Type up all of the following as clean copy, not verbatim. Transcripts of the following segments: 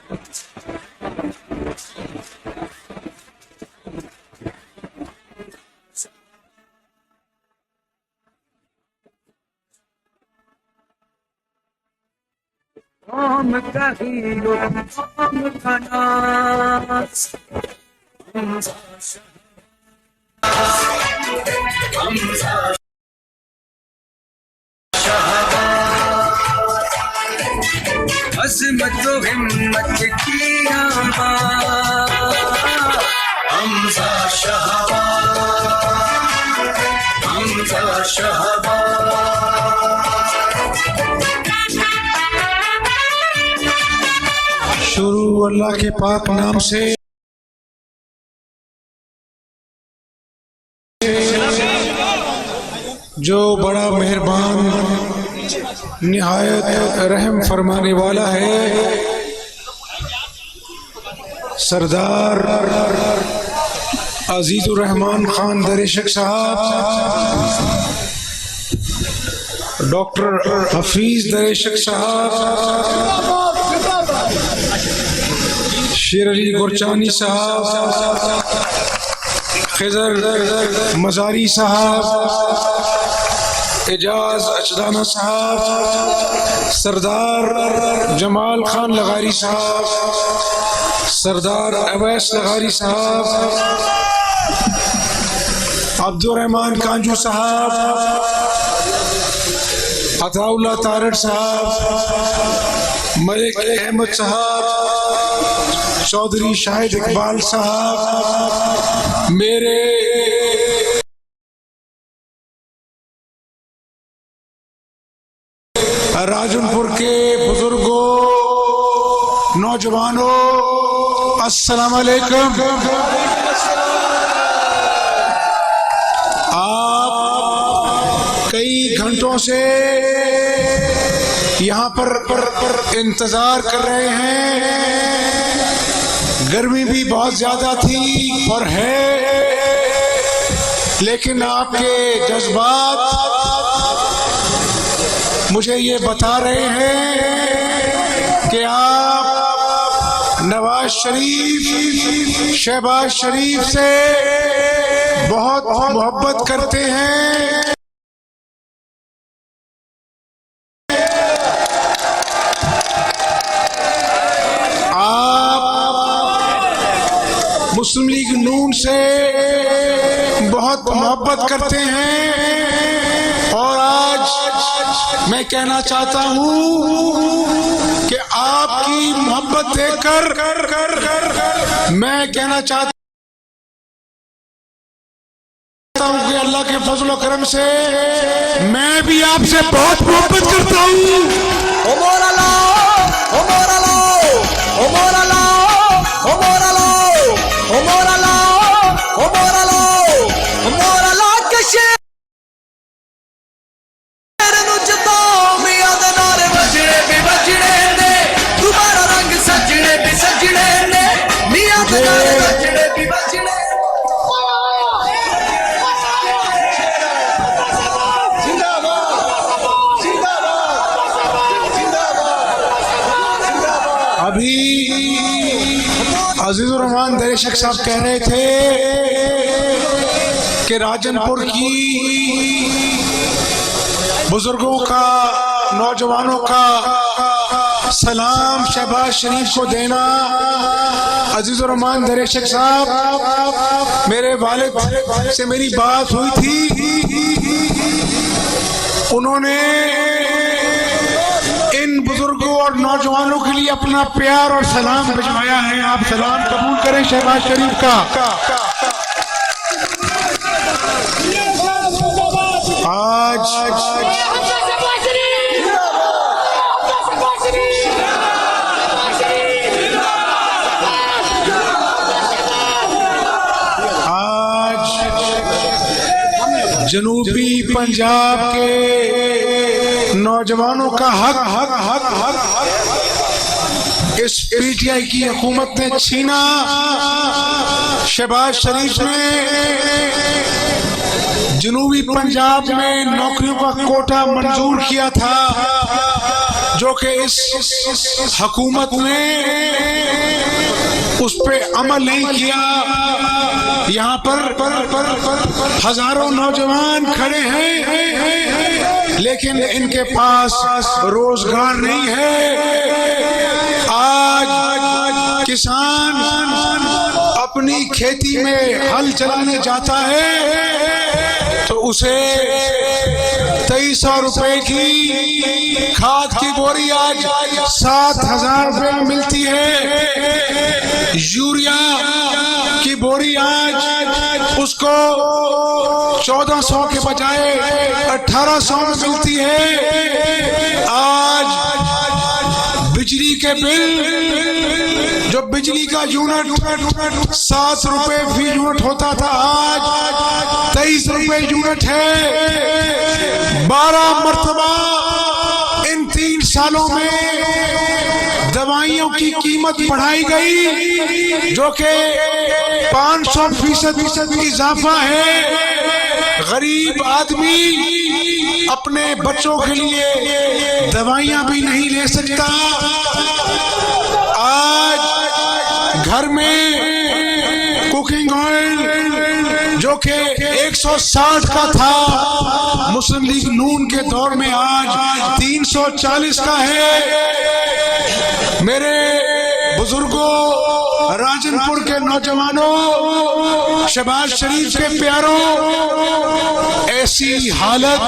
कौम का हीरो कौम का नाज अज़मत व हिम्मत की आवाज़ हमज़ा शहबाज़ हमज़ा शहबाज़। शुरू अल्लाह के पाक नाम से जो बड़ा मेहरबान निहायत रहम फरमाने वाला है। सरदार अजीजुर रहमान खान दरेशक साहब, डॉक्टर हफीज दरेशक साहब, शेर अली गुरचानी साहब, खिजर मजारी साहब, एजाज अचदाना साहब, सरदार जमाल खान लगारी साहब, सरदार अवैस लगारी साहब, अब्दुर्रहमान कांजू साहब, अताउल्लाह तारड़ साहब, मलिक अहमद साहब, चौधरी शाहिद इकबाल साहब, मेरे राजनपुर के बुजुर्गों, नौजवानों, अस्सलाम वालेकुम। आप कई घंटों से यहाँ पर इंतजार कर रहे हैं। गर्मी भी बहुत ज्यादा थी और है, लेकिन आपके जज्बात मुझे ये बता रहे हैं कि आप नवाज शरीफ, शहबाज शरीफ से बहुत मोहब्बत करते हैं। आप मुस्लिम लीग नून से बहुत मोहब्बत करते हैं और आज मैं कहना चाहता हूं कि आपकी मोहब्बत देखकर मैं कहना चाहता हूं कि अल्लाह के फजल और करम से मैं भी आपसे बहुत मोहब्बत करता हूं। अभी अजीजुर रहमान दरेशक साहब कह रहे थे कि राजनपुर की बुजुर्गों का, नौजवानों का सलाम शहबाज शरीफ को देना। अजीजुर रहमान दरेशक साहब, मेरे वालिद से मेरी बात हुई थी, उन्होंने इन बुजुर्गों और नौजवानों के लिए अपना प्यार और सलाम भिजवाया है। आप सलाम कबूल करें शहबाज शरीफ का। आज जनूबी पंजाब के नौजवानों का हक इस पीटीआई की हुकूमत ने छीना। शहबाज शरीफ ने जनूबी पंजाब में नौकरियों का कोटा मंजूर किया था, जो कि इस हुकूमत ने अमल नहीं किया। यहाँ पर हजारों नौजवान खड़े हैं, लेकिन इनके पास रोजगार नहीं है। आज किसान अपनी खेती में हल चलाने जाता है तो उसे 2300 रुपए की खाद की बोरी आज 7000 रुपए में मिलती है। यूरिया की बोरी आज उसको 1400 के बजाय 1800 में मिलती है। आज बिजली के बिल, जो बिजली का यूनिट 7 रुपए फी यूनिट होता था, आज 23 रुपए यूनिट है। 12 मरतबा इन 3 सालों में दवाइयों की कीमत बढ़ाई गई, जो कि 500% इजाफा है। गरीब आदमी अपने बच्चों के लिए दवाइयां भी नहीं ले सकता। आज घर में कुकिंग ऑयल जो कि 160 का था मुस्लिम लीग नून के दौर में, आज 340 का है। मेरे बुजुर्गों, राजनपुर के नौजवानों, शहबाज शरीफ के प्यारों, ऐसी हालत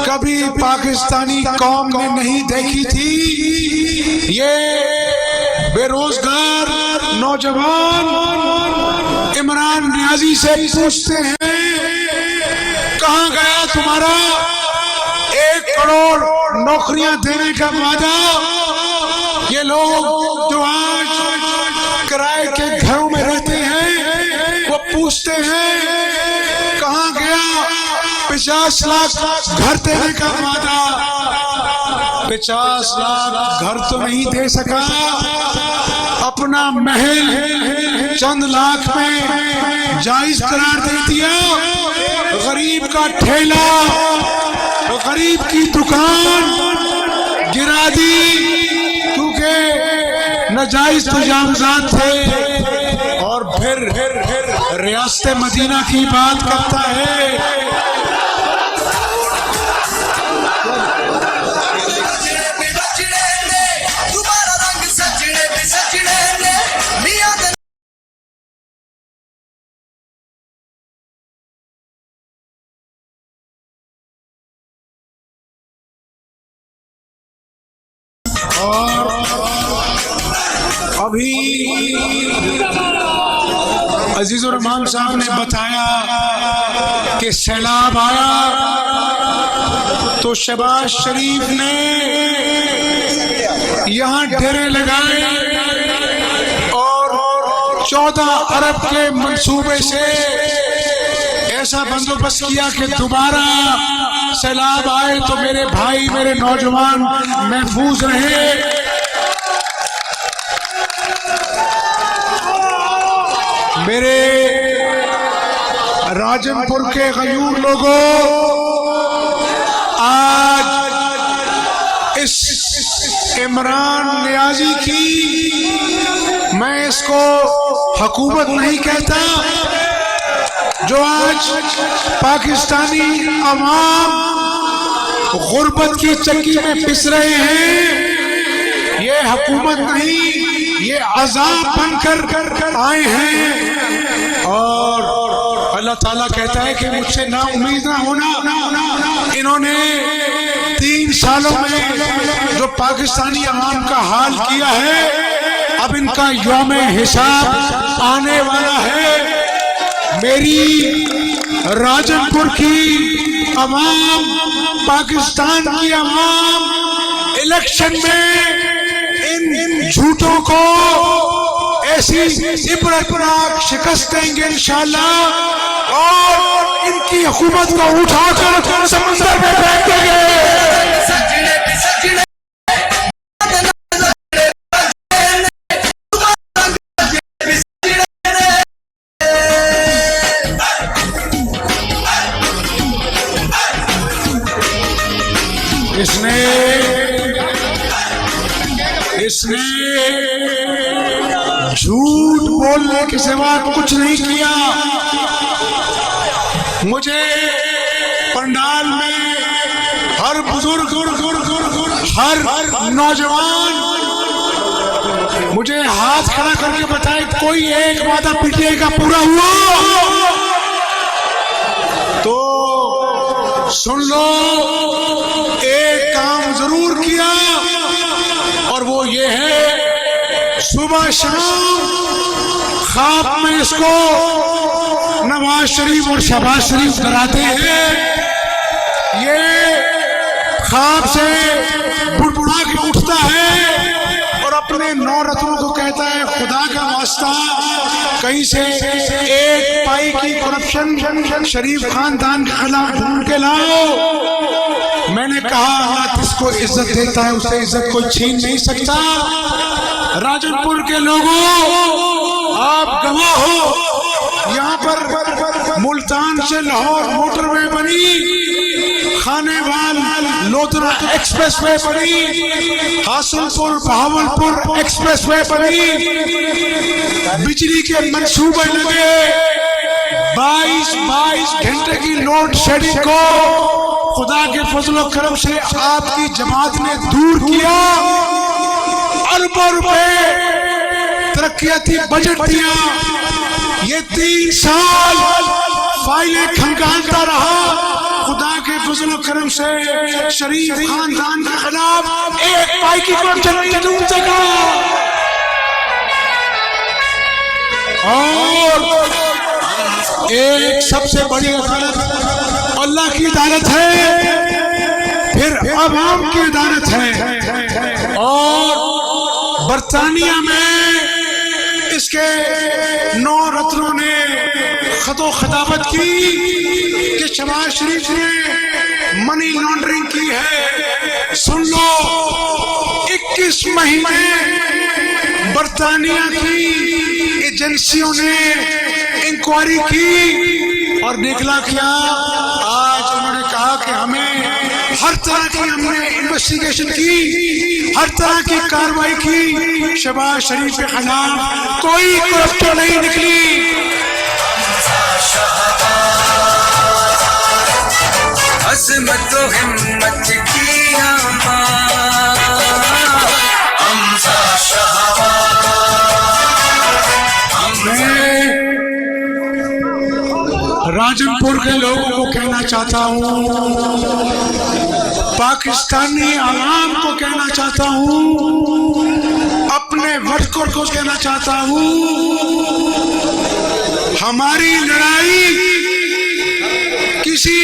कभी पाकिस्तानी कौम ने नहीं देखी थी। ये बेरोजगार नौजवान इमरान नियाजी से पूछते हैं, कहाँ गया तुम्हारा 1 करोड़ नौकरियां देने का वादा? ये लोग जो आज किराए के घरों में रहते हैं वो पूछते हैं, कहाँ गया 50 लाख घर देने का वादा? 50 लाख घर तो नहीं दे सका, अपना महल चंद लाख में जायज करार दे दिया। गरीब का ठेला, गरीब की दुकान गिरा दी, क्योंकि नाजायज तजावुज़ात थे। और फिर रियासत मदीना की बात करता है। और अभी अजीजुर रहमान साहब ने बताया कि सैलाब आया तो शहबाज शरीफ ने यहाँ डेरे लगाए और 14 अरब के मंसूबे से ऐसा बंदोबस्त किया कि दोबारा सैलाब आए तो मेरे भाई, मेरे नौजवान महफूज रहे। मेरे राजनपुर के गयूर लोगों, आज इस इमरान नियाजी की मैं इसको हुकूमत नहीं कहता, जो आज पाकिस्तानी अवाम गुर्बत की चक्की में पिस रहे हैं, ये हुकूमत नहीं, ये अजाब बनकर आए हैं। और अल्लाह ताला कहता है कि मुझसे ना उम्मीद ना होना। इन्होंने 3 सालों में जो पाकिस्तानी अवाम का हाल किया है, अब इनका यौम हिसाब आने वाला है। मेरी राजनपुर की अवाम, पाकिस्तान की अवाम इलेक्शन में इन झूठों को ऐसी इबरतनाक शिकस्त देंगे इंशाअल्लाह, और इनकी हुकूमत को उठाकर समंदर में फेंक देंगे। इसने झूठ बोलने के सिवा कुछ नहीं किया। मुझे पंडाल में हर बुजुर्ग, हर नौजवान मुझे हाथ खड़ा करके बताए कोई एक वादा पीटीआई का पूरा हुआ तो सुन लो, एक काम जरूर किया और वो ये है, सुबह शाम ख्वाब में इसको नवाज शरीफ और शहबाज शरीफ डराते हैं। ये ख्वाब से बुड़बुड़ा के उठता है और अपने 9 रत्नों को कहता है खुदा का वास्ता कहीं से एक पाई की करप्शन शरीफ खानदान के खिलाफ ढूंढ के लाओ। मैंने कहा अल्लाह जिसको इज्जत देता है उससे इज्जत कोई छीन नहीं सकता। राजनपुर के लोगों, आप गवाह हो, यहाँ पर मुल्तान से लाहौर मोटरवे बनी, खानेवाल लोधरा एक्सप्रेसवे बनी, हासनपुर बहावलपुर एक्सप्रेसवे बनी, बिजली के मंसूबे लगे, 22 घंटे की लोड शेडिंग को खुदा के फजलो करम से आपकी जमात ने दूर किया। अरबों रुपए तरक्याती बजट दिया। ये 3 साल फाइलें खंगालता रहा। खुदा के फजल करम से शरीफ खानदान के खिलाफ एक पाई की करप्शन नहीं ढूंढ सका। और एक सबसे बड़ी अदालत अल्लाह की अदालत है, फिर अवाम की अदालत है। और बरतानिया में इसके 9 रत्नों ने खतो खिताबत की कि शहबाज शरीफ ने मनी लॉन्ड्रिंग की है। सुन लो, 21 महीने बरतानिया की एजेंसियों ने इंक्वायरी की और निकला क्या? आज उन्होंने कहा कि हमें हर तरह की हमने इन्वेस्टिगेशन की, हर तरह की कार्रवाई की, शहबाज शरीफ के खिलाफ कोई करप्शन नहीं निकली। अज़मत व हिम्मत की राजनपुर के लोगों को कहना चाहता हूँ, पाकिस्तानी आवाम को कहना चाहता हूँ, अपने वर्कर को कहना चाहता हूँ, हमारी लड़ाई किसी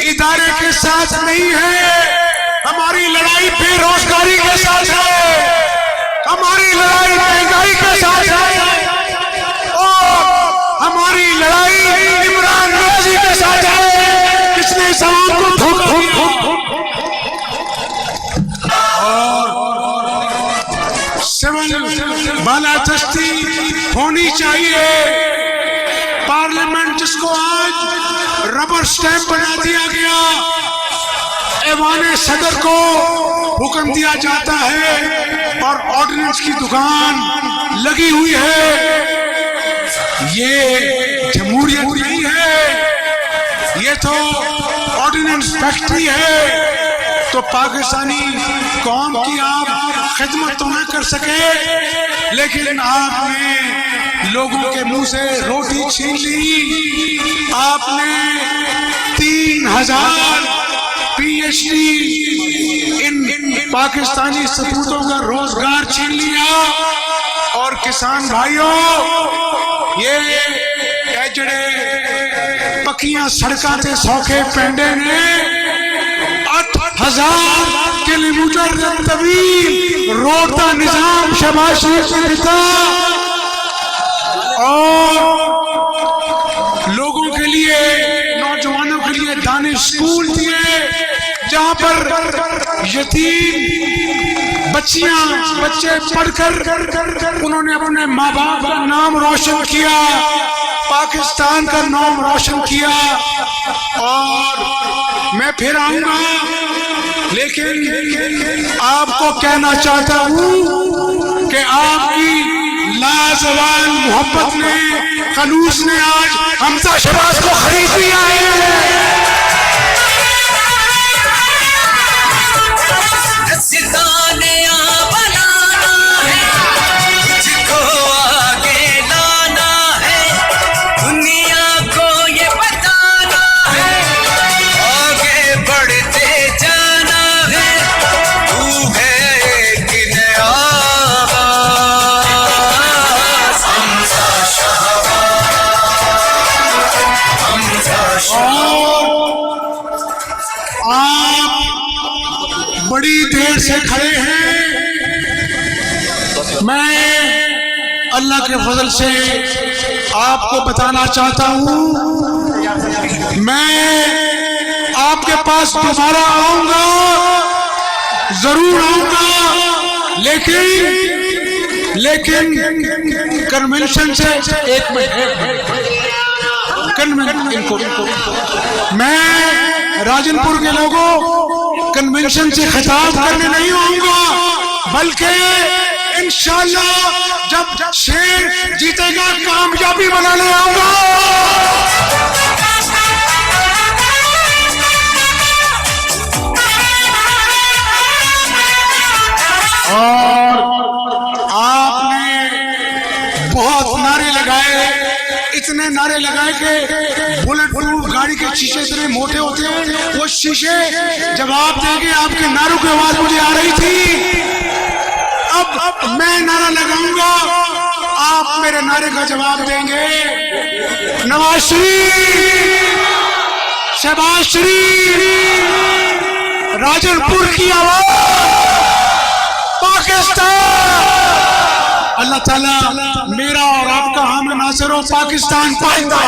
इदारे के साथ नहीं है, हमारी लड़ाई बेरोजगारी के साथ है, हमारी लड़ाई महंगाई के साथ है और हमारी लड़ाई इमरान नवाजी के साथ है किसने इस्लाम को धोखा दिया। और सिविल बालादस्ती होनी चाहिए। पार्लियामेंट जिसको आज रबर स्टैंप बना दिया गया, ऐवान सदर को हुक्म दिया जाता है और ऑर्डिनेंस की दुकान लगी हुई है। ये जमहूरियत नहीं है, ये तो ऑर्डिनेंस फैक्ट्री है। तो पाकिस्तानी कौम की आप खिदमत तो ना कर सके, लेकिन आपने लोगों के मुंह से रोटी छीन ली। आपने 3000 PhD इन पाकिस्तानी सपूतों का रोजगार छीन लिया। और किसान भाइयों, ये पक्कियां सड़कों से सौखे पेंडे ने 8000 किलोमीटर तवील रोड का निजाम शहबाज शरीफ ने दिया और लोगों के लिए, नौजवानों के लिए दानिश स्कूल दिए जहां पर यतीम बच्चे पढ़कर उन्होंने अपने माँ बाप का नाम रोशन किया, पाकिस्तान का नाम रोशन किया। और मैं फिर आऊंगा, लेकिन आपको कहना चाहता हूं कि आपकी लाजवाब मोहब्बत ने, खलूस ने आज हमजा शहबाज को खरीद लिया है। रसीदाने बनाना है, तुझको आगे लाना है, दुनिया को ये बताना है, आगे बढ़ते जाना है, तू है एक नया आगाज़। हमजा शहबाज, हमजा शहबाज। आप बड़ी देर से खड़े हैं, मैं अल्लाह के फजल से आपको बताना चाहता हूं, मैं आपके पास दोबारा आऊंगा, जरूर आऊंगा, लेकिन कन्वेंशन से एक कन्वेंशन इनको मैं राजनपुर के लोगों कन्वेंशन से खिताब करने नहीं आऊंगा, बल्कि इंशाअल्लाह जब शेर जीतेगा कामयाबी बनाने आऊंगा। और आपने बहुत नारे लगाए, इतने नारे लगाए कि बुलेट प्रूफ गाड़ी के शीशे इतने मोटे होते हैं, वो शीशे जवाब देंगे। आपके नारों की आवाज मुझे आ रही थी। अब मैं नारा लगाऊंगा, आप मेरे नारे का जवाब देंगे। नवाज शरीफ, शहबाज शरीफ, राजनपुर की आवाज, पाकिस्तान। अल्लाह ताला मेरा और आपका हम नासिर हो, पाकिस्तान पाइंदा।